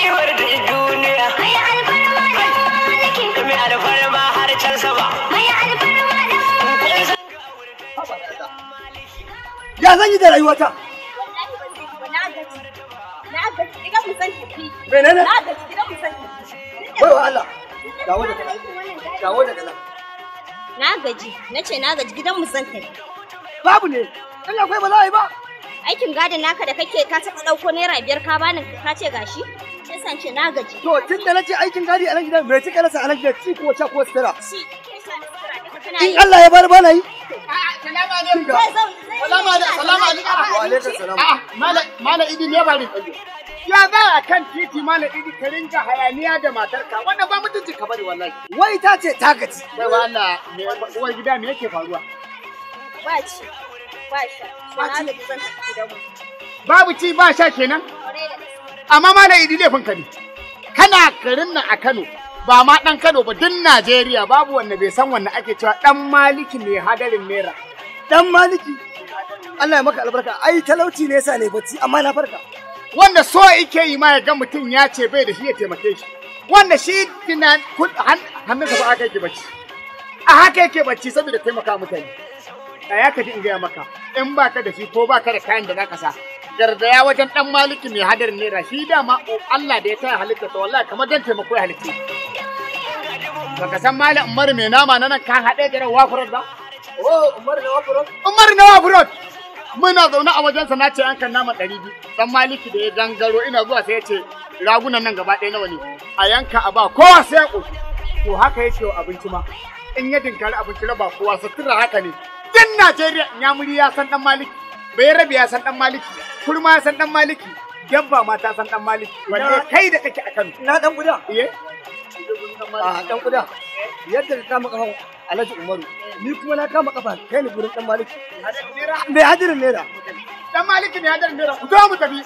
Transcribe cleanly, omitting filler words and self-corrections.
ribar da duniya. Mai alfarma dan maliki. Mai alfarma har can sama. Mai alfarma dan maliki. Ya zan yi da rayuwata? Na gaji, gidan mu san tafi. Menene? Na gaji, gidan mu san tafi. Wai wa Allah. Dawo da kana. Dawo da kana. Na gaji, nace na gaji gidan mu san tafi. Babu ne. In akwai ba za a yi ba. Aikin gadin naka da kake ka taɓa ɗauko naira 5 ka bani ka ce gashi? Sai san ce na gaji. To tun da nace aikin gadi a nan gidan me kika rasa a nan gidan ci ko ko sutura? Shi, kai sa ni sutura duka kana In yi. Allah ya bar bana yi. Salamu alaikum. Salamu alaikum. Wa alaikum salam. Mala Idi ne ba ni. Ya za a kan titi Mala Idi ka ringa hayaniya da matarka wannan ba mutunci ka bari wallahi. Wai ta ce ta gaci. Bai wa Allah uwar gida me yake faruwa? Ba ci, ba sha. Na gaji zan tafi gidan mu. Babu ci ba sha kenan? Amma Mala Idi laifin ka ne. Kana garin nan a Kano ba ma dan Kano ba duk Najeriya babu wanda bai san wanda ake cewa dan Maliki ne hadarin naira. Dan Maliki. Allah ya maka albarka. Ai talauci ne yasa ne bacci amma na farka. Wanda so yake yi ma ya ga mutum ya ce bai da shi ya taimake shi. Wanda shi hannunsa ba aka yake bacci. A haka yake bacci saboda taimaka mutane. Ya ka ji in gaya maka in baka da shi ko baka da kayan da zaka sa. Gardaya wajen dan Maliki mai hadarin naira shi dama Allah da ya taya halitta ta wallahi kamar dan taimako ya halitta. Baka san Malam Umar mai nama na nan kan haɗe da wafurot ba? Oh, Umar da wafuro. Umar na wafurot. Muna zaune a wajensa na ce an kan nama 200. Dan Maliki da ya gangaro ina zuwa sai ya ce ragunan nan gaba ɗaya nawa ne. A yanka a ba kowa sai ya ƙoshi. To haka yake wa abinci ma. In ya dinkari abinci ba kowa sutura haka ne. Din Najeriya Nyamuri ya san dan Maliki. Bayarabe ya san dan Maliki. Kurma ya san dan Maliki. Dabba ma ta san dan Maliki. Wanda kai da kake a Kano. Na dan guda. Iye? A dan guda. Yadda ka kama kafan Alhaji Umaru. Ni kuma na kama kafa kai ni gurin dan Maliki. Me hadirin naira. Dan Maliki ne hadarin naira. Ku zo mu tafi.